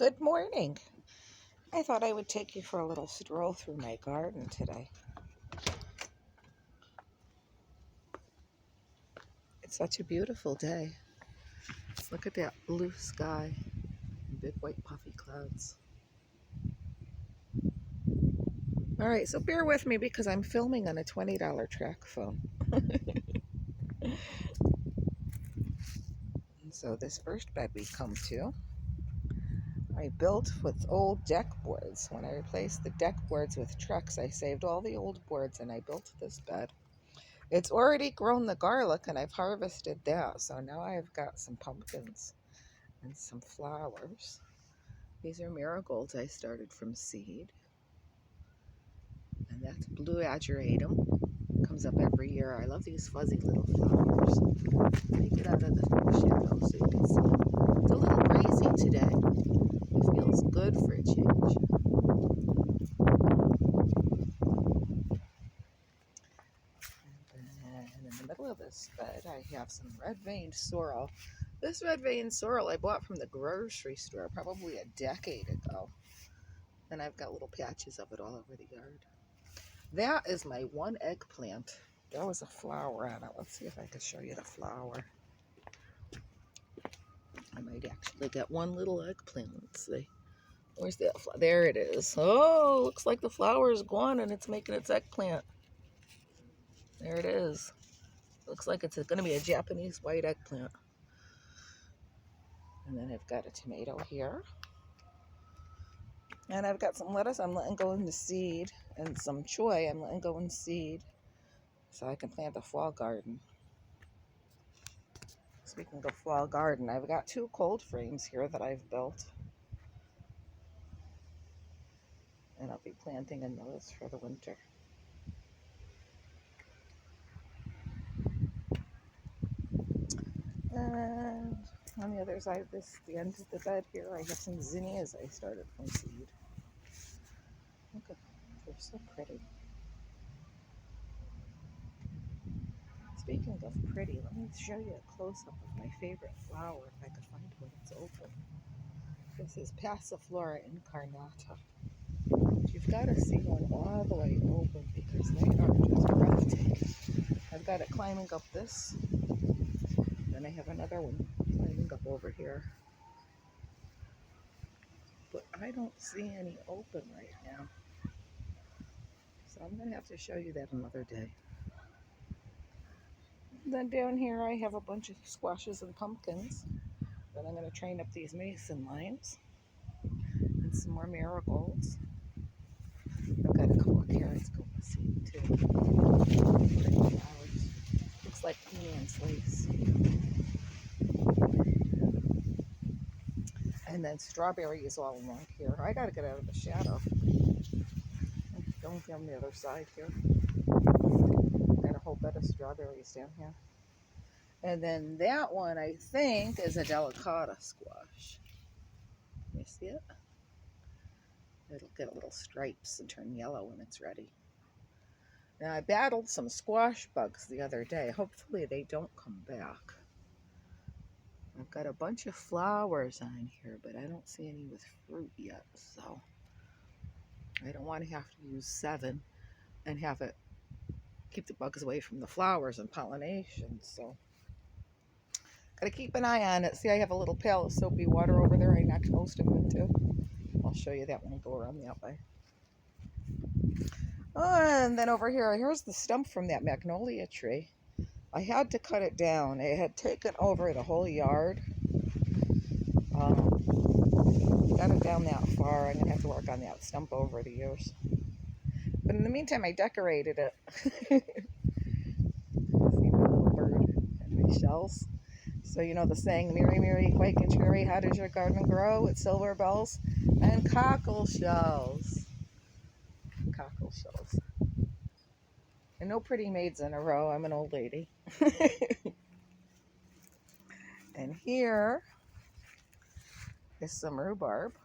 Good morning. I thought I would take you for a little stroll through my garden today. It's such a beautiful day. Look at that blue sky and big white puffy clouds. All right, so bear with me because I'm filming on a $20 track phone. So this first bed we come to, I built with old deck boards. When I replaced the deck boards with trucks, I saved all the old boards and I built this bed. It's already grown the garlic and I've harvested that. So now I've got some pumpkins and some flowers. These are marigolds I started from seed. And that's blue ageratum. Comes up every year. I love these fuzzy little flowers. Let me get out of the shadow so you can see. It's a little breezy today. It feels good for a change. And in the middle of this bed, I have some red-veined sorrel. This red-veined sorrel I bought from the grocery store probably a decade ago. And I've got little patches of it all over the yard. That is my one eggplant. There was a flower on it. Let's see if I can show you the flower. I might actually get one little eggplant. Let's see. Where's that flower? There it is. Oh, looks like the flower is gone and it's making its eggplant. There it is. Looks like it's going to be a Japanese white eggplant. And then I've got a tomato here. And I've got some lettuce I'm letting go into seed. And some choy I'm letting go in seed. So I can plant a fall garden. Speaking of fall garden, I've got 2 cold frames here that I've built. And I'll be planting in those for the winter. And on the other side of the end of the bed here, I have some zinnias I started from seed. Look at them, they're so pretty. Speaking of pretty, let me show you a close-up of my favorite flower, if I could find one that's open. This is Passiflora incarnata. You've got to see one all the way open because they are just breathtaking. I've got it climbing up this. Then I have another one climbing up over here. But I don't see any open right now. So I'm going to have to show you that another day. Then down here I have a bunch of squashes and pumpkins. Then I'm going to train up these mason limes. And some more marigolds. I've got a couple of carrots going to seed too. Flowers. Looks like Queen lace. And then strawberries all along here. I got to get out of the shadow. I'm going from the other side here. Got a whole bed of strawberries down here. And then that one, I think, is a delicata squash. Can you see it? It'll get little stripes and turn yellow when it's ready. Now, I battled some squash bugs the other day. Hopefully they don't come back. I've got a bunch of flowers on here, but I don't see any with fruit yet, so I don't want to have to use 7 and have it keep the bugs away from the flowers and pollination, so got to keep an eye on it. See, I have a little pail of soapy water over there I knocked most of them into. I'll show you that when I go around that way. Oh, and then over here, here's the stump from that magnolia tree. I had to cut it down. It had taken over the whole yard. Got it down that far. I'm going to have to work on that stump over the years. But in the meantime, I decorated it. See my little bird and my shells. So you know the saying, Mary, Mary, quake and cherry, how does your garden grow? With silver bells and cockle shells. Cockle shells. And no pretty maids in a row. I'm an old lady. And here is some rhubarb.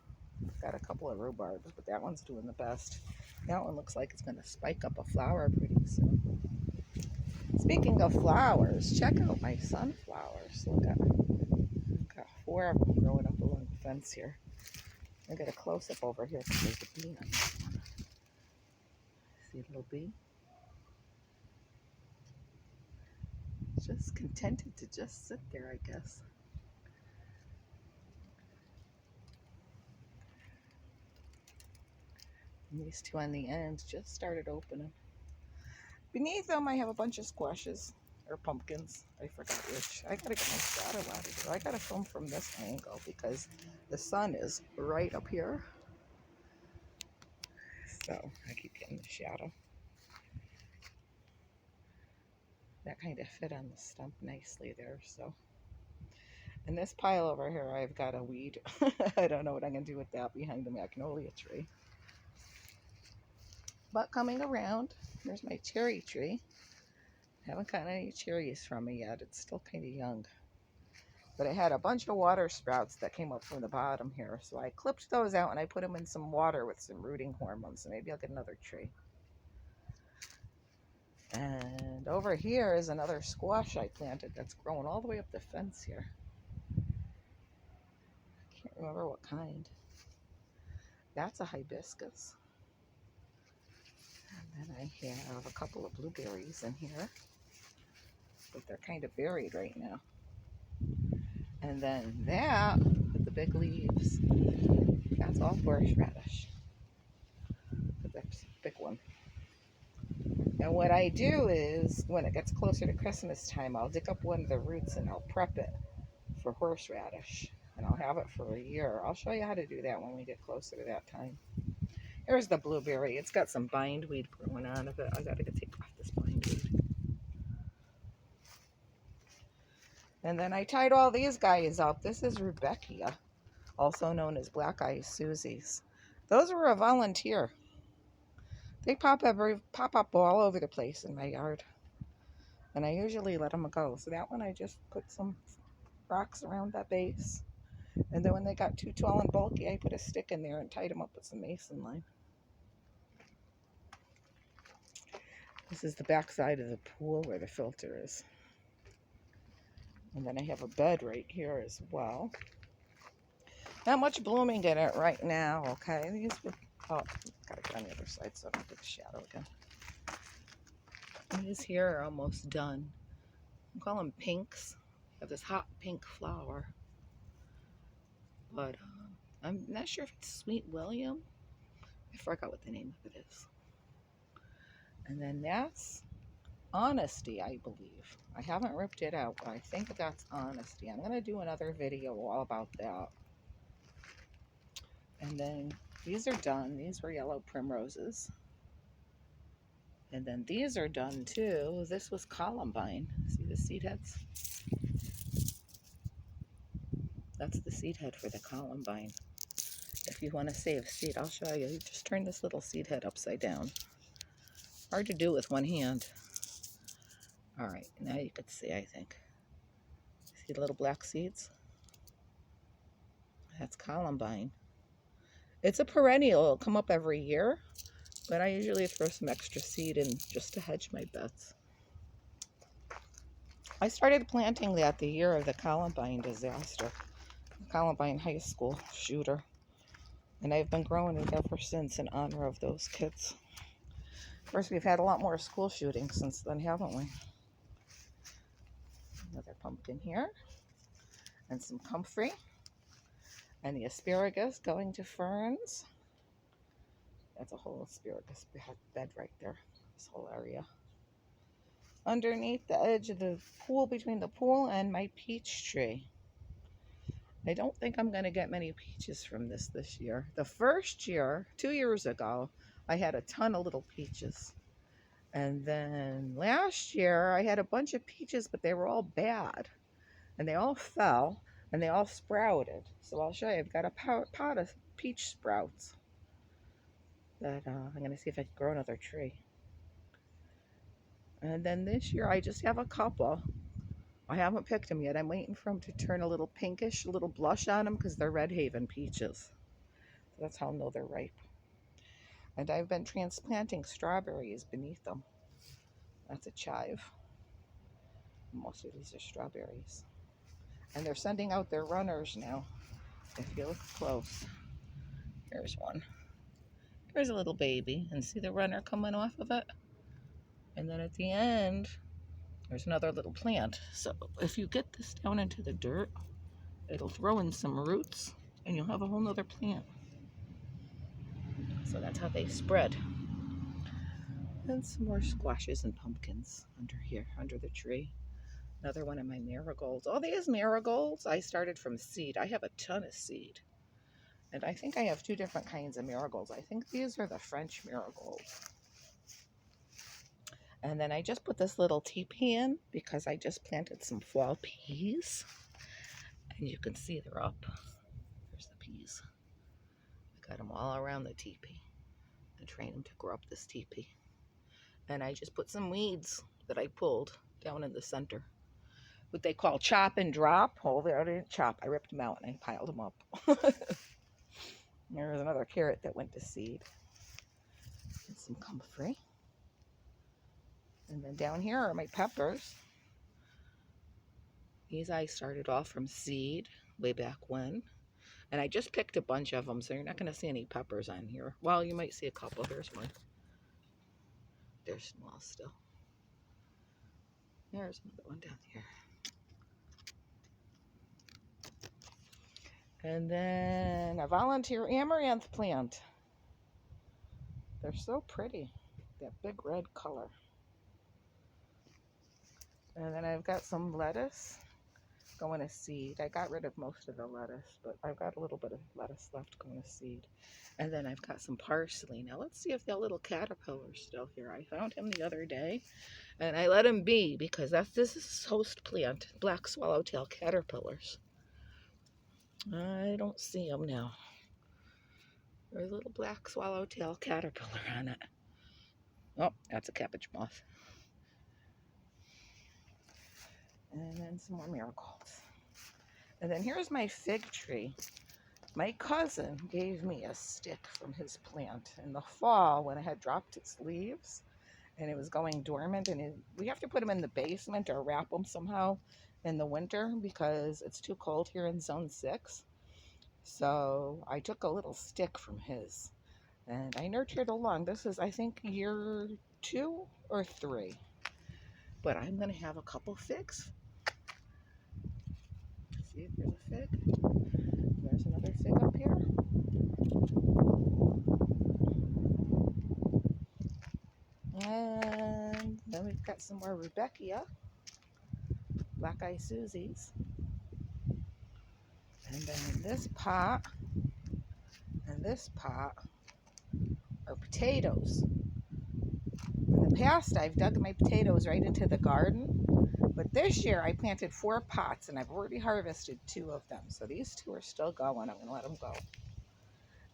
Got a couple of rhubarbs, but that one's doing the best. That one looks like it's going to spike up a flower pretty soon. Speaking of flowers, check out my sunflowers. Look at 4 of them growing up along the fence here. I get a close-up over here because there's a bee on this one. See a little bee? Just contented to just sit there, I guess. And these two on the ends just started opening. Beneath them, I have a bunch of squashes or pumpkins. I forgot which. I gotta get my shadow out of here. I gotta film from this angle because the sun is right up here. So I keep getting the shadow. That kind of fit on the stump nicely there. So, in this pile over here, I've got a weed. I don't know what I'm gonna do with that behind the magnolia tree. But coming around, there's my cherry tree. Haven't gotten any cherries from it yet. It's still kind of young. But it had a bunch of water sprouts that came up from the bottom here. So I clipped those out and I put them in some water with some rooting hormones. So maybe I'll get another tree. And over here is another squash I planted that's growing all the way up the fence here. I can't remember what kind. That's a hibiscus. And then I have a couple of blueberries in here. But they're kind of buried right now. And then that, with the big leaves, that's all horseradish. That's a big one. And what I do is, when it gets closer to Christmas time, I'll dig up one of the roots and I'll prep it for horseradish. And I'll have it for a year. I'll show you how to do that when we get closer to that time. Here's the blueberry. It's got some bindweed growing on of it. I gotta take off this bindweed. And then I tied all these guys up. This is Rudbeckia, also known as Black Eyed Susies. Those were a volunteer. They pop up all over the place in my yard. And I usually let them go. So that one I just put some rocks around that base. And then when they got too tall and bulky, I put a stick in there and tied them up with some mason line. This is the back side of the pool where the filter is. And then I have a bed right here as well. Not much blooming in it right now, okay? These would, oh, gotta get on the other side so I don't get the shadow again. These here are almost done. I call them pinks. They have this hot pink flower. But I'm not sure if it's Sweet William. I forgot what the name of it is. And then that's Honesty, I believe. I haven't ripped it out, but I think that's Honesty. I'm going to do another video all about that. And then these are done. These were yellow primroses. And then these are done too. This was columbine. See the seed heads? That's the seed head for the columbine. If you want to save seed, I'll show you. You just turn this little seed head upside down. Hard to do with one hand. All right, now you can see, I think. See the little black seeds? That's columbine. It's a perennial. It'll come up every year, but I usually throw some extra seed in just to hedge my beds. I started planting that the year of the Columbine disaster, Columbine high school shooter, and I've been growing it ever since in honor of those kids. Of course, we've had a lot more school shootings since then, haven't we? Another pumpkin here, and some comfrey, and the asparagus going to ferns. That's a whole asparagus bed right there, this whole area. Underneath the edge of the pool, between the pool and my peach tree. I don't think I'm going to get many peaches from this year. The first year, 2 years ago, I had a ton of little peaches. And then last year, I had a bunch of peaches, but they were all bad. And they all fell, and they all sprouted. So I'll show you. I've got a pot of peach sprouts that I'm going to see if I can grow another tree. And then this year, I just have a couple. I haven't picked them yet. I'm waiting for them to turn a little pinkish, a little blush on them because they're Red Haven peaches. So that's how I'll know they're ripe. And I've been transplanting strawberries beneath them. That's a chive. Most of these are strawberries. And they're sending out their runners now, if you look close. Here's one. Here's a little baby, and see the runner coming off of it? And then at the end, there's another little plant. So if you get this down into the dirt, it'll throw in some roots, and you'll have a whole nother plant. So that's how they spread. And some more squashes and pumpkins under here, under the tree. Another one of my marigolds. All these marigolds I started from seed. I have a ton of seed. And I think I have two different kinds of marigolds. I think these are the French marigolds. And then I just put this little teepee in because I just planted some fall peas. And you can see they're up. There's the peas. I got them all around the teepee. I trained them to grow up this teepee. And I just put some weeds that I pulled down in the center. What they call chop and drop. Oh, I didn't chop. I ripped them out and I piled them up. There's another carrot that went to seed. And some comfrey. And then down here are my peppers. These I started off from seed way back when. And I just picked a bunch of them, so you're not going to see any peppers on here. Well, you might see a couple. There's one. They're small still. There's another one down here. And then a volunteer amaranth plant. They're so pretty. That big red color. And then I've got some lettuce going to seed. I got rid of most of the lettuce, but I've got a little bit of lettuce left going to seed. And then I've got some parsley. Now let's see if that little caterpillar's still here. I found him the other day, and I let him be because this is his host plant, black swallowtail caterpillars. I don't see him now. There's a little black swallowtail caterpillar on it. Oh, that's a cabbage moth. And then some more marigolds. And then here's my fig tree. My cousin gave me a stick from his plant in the fall when it had dropped its leaves and it was going dormant. And we have to put them in the basement or wrap them somehow in the winter because it's too cold here in Zone 6. So I took a little stick from his and I nurtured along. This is, I think, year 2 or 3. But I'm going to have a couple figs. See if there's a fig. There's another fig up here. And then we've got some more Rudbeckia, Black Eye Susies. And then in this pot and this pot are potatoes. In the past, I've dug my potatoes right into the garden. But this year, I planted 4 pots, and I've already harvested 2 of them. So these 2 are still going. I'm going to let them go.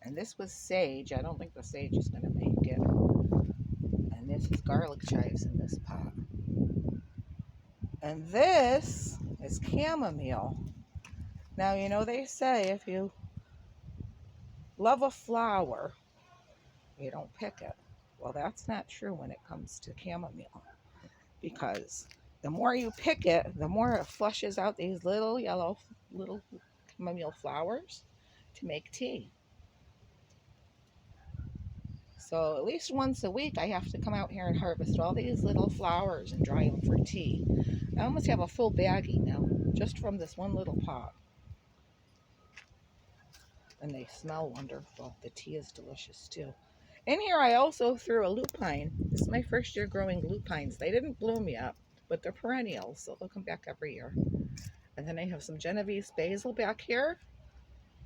And this was sage. I don't think the sage is going to make it. And this is garlic chives in this pot. And this is chamomile. Now, you know, they say if you love a flower, you don't pick it. Well, that's not true when it comes to chamomile. Because the more you pick it, the more it flushes out these little yellow, little chamomile flowers to make tea. So at least once a week, I have to come out here and harvest all these little flowers and dry them for tea. I almost have a full baggie now, just from this one little pot. And they smell wonderful. The tea is delicious too. In here, I also threw a lupine. This is my first year growing lupines. They didn't bloom yet, but they're perennials, so they'll come back every year. And then I have some Genovese basil back here,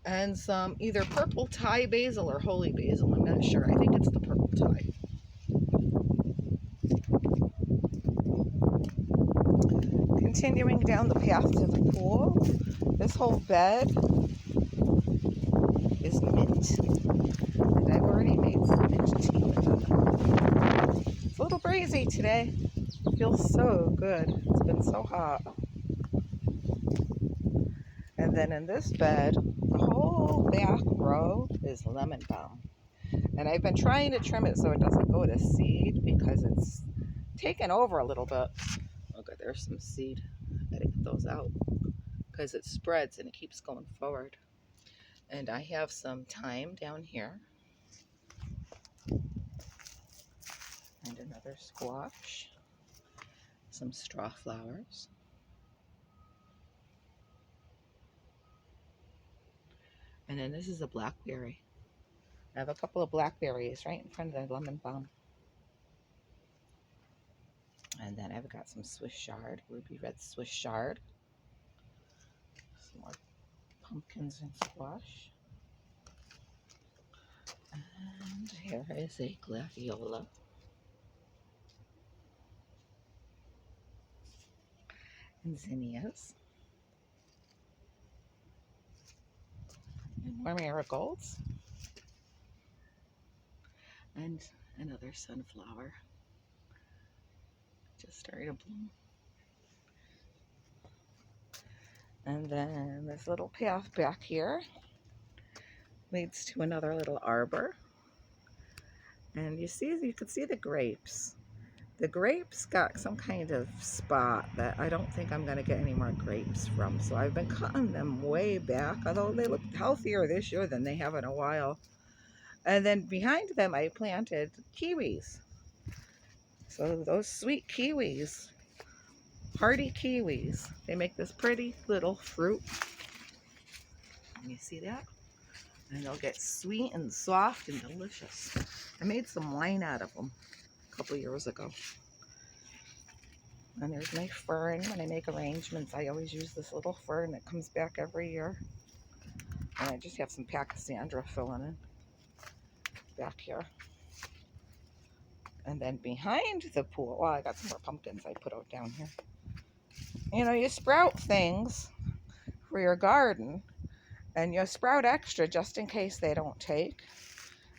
and some either purple Thai basil or holy basil. I'm not sure. I think it's the purple Thai. Continuing down the path to the pool, this whole bed is mint. And I've already made some mint tea with it. It's a little breezy today. It feels so good. It's been so hot. And then in this bed, the whole back row is lemon balm. And I've been trying to trim it so it doesn't go to seed because it's taken over a little bit. Okay, there's some seed. Gotta get those out because it spreads and it keeps going forward. And I have some thyme down here. And another squash. Some straw flowers. And then this is a blackberry. I have a couple of blackberries right in front of the lemon balm. And then I've got some Swiss chard, ruby red Swiss chard. Some more pumpkins and squash. And here is a gladiola. And zinnias. And more marigolds. And another sunflower. Just starting to bloom. And then this little path back here leads to another little arbor. And you can see the grapes. The grapes got some kind of spot that I don't think I'm going to get any more grapes from. So I've been cutting them way back, although they look healthier this year than they have in a while. And then behind them I planted kiwis. So those sweet kiwis, hardy kiwis, they make this pretty little fruit. Can you see that? And they'll get sweet and soft and delicious. I made some wine out of them a couple years ago. And there's my fern. When I make arrangements, I always use this little fern that comes back every year. And I just have some Pachysandra filling in back here. And then behind the pool, well, I got some more pumpkins I put out down here. You know, you sprout things for your garden, and you sprout extra just in case they don't take.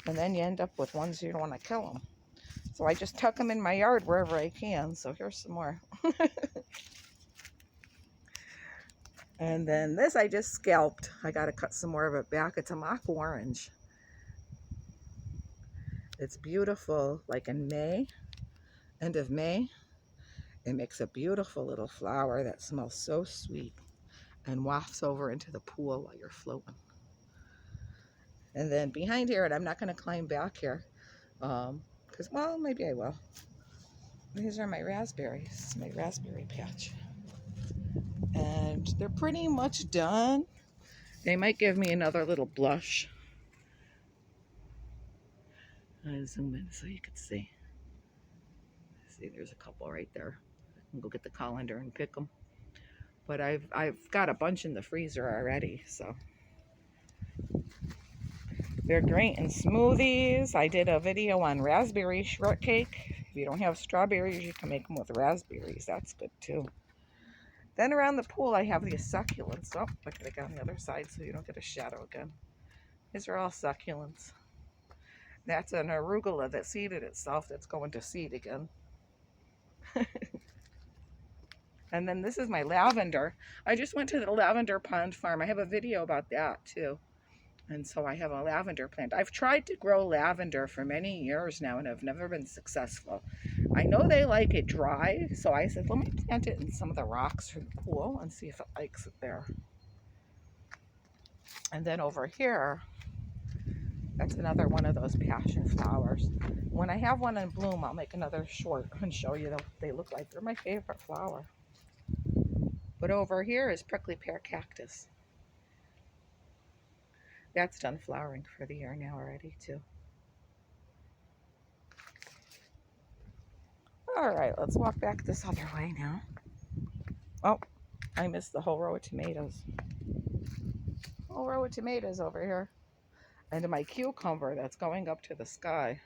And then you end up with ones you don't want to kill them. So I just tuck them in my yard wherever I can. So here's some more. And then this I just scalped. I got to cut some more of it back. It's a mock orange. It's beautiful, like in May, end of May. It makes a beautiful little flower that smells so sweet and wafts over into the pool while you're floating. And then behind here, and I'm not going to climb back here, because, well, maybe I will. These are my raspberries, my raspberry patch. And they're pretty much done. They might give me another little blush. I'll zoom in so you can see. See, there's a couple right there. I can go get the colander and pick them. But I've got a bunch in the freezer already, so. They're great in smoothies. I did a video on raspberry shortcake. If you don't have strawberries, you can make them with raspberries. That's good too. Then around the pool, I have these succulents. Oh, I gotta get on the other side so you don't get a shadow again. These are all succulents. That's an arugula that seeded itself that's going to seed again. And then this is my lavender. I just went to the lavender pond farm. I have a video about that too. And so I have a lavender plant. I've tried to grow lavender for many years now and I've never been successful. I know they like it dry, so I said, let me plant it in some of the rocks from the pool and see if it likes it there. And then over here, that's another one of those passion flowers. When I have one in bloom, I'll make another short and show you what they look like. They're my favorite flower. But over here is prickly pear cactus. That's done flowering for the year now already too. All right, let's walk back this other way now. Oh, I missed the whole row of tomatoes. Whole row of tomatoes over here. And my cucumber that's going up to the sky.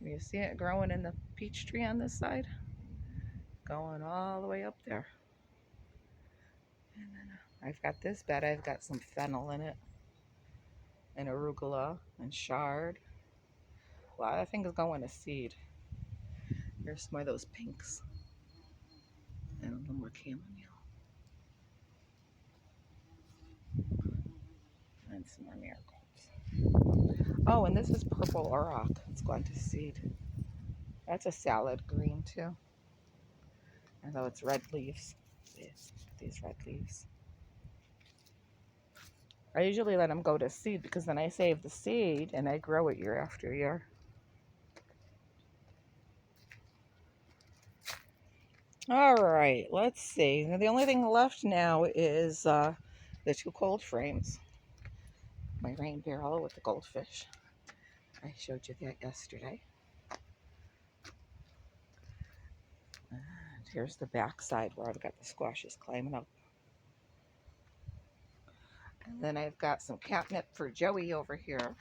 You see it growing in the peach tree on this side? Going all the way up there. And then I've got this bed. I've got some fennel in it. And arugula and chard. A lot of things going to seed. Here's some of those pinks. And a little more chamomile. And some more marigolds. Oh, and this is purple auroch. It's going to seed. That's a salad green too. Although it's red leaves. These red leaves. I usually let them go to seed because then I save the seed and I grow it year after year. All right, let's see. The only thing left now is the 2 cold frames. My rain barrel with the goldfish. I showed you that yesterday. And here's the back side where I've got the squashes climbing up. And then I've got some catnip for Joey over here.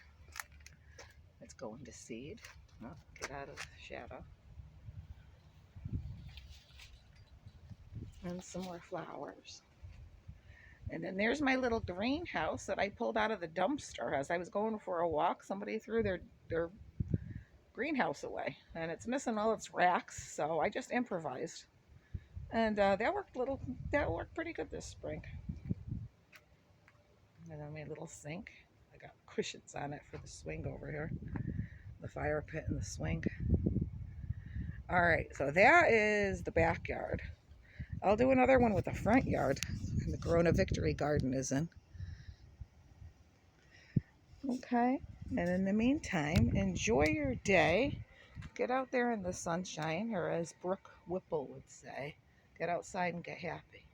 It's going to seed. Oh, get out of the shadow. And some more flowers. And then there's my little greenhouse that I pulled out of the dumpster as I was going for a walk. Somebody threw their greenhouse away, and it's missing all its racks, so I just improvised. And that worked pretty good this spring. And then my little sink. I got cushions on it for the swing over here. The fire pit and the swing. All right, so that is the backyard. I'll do another one with the front yard. And the Corona Victory Garden is in. Okay, and in the meantime, enjoy your day. Get out there in the sunshine, or as Brooke Whipple would say, get outside and get happy.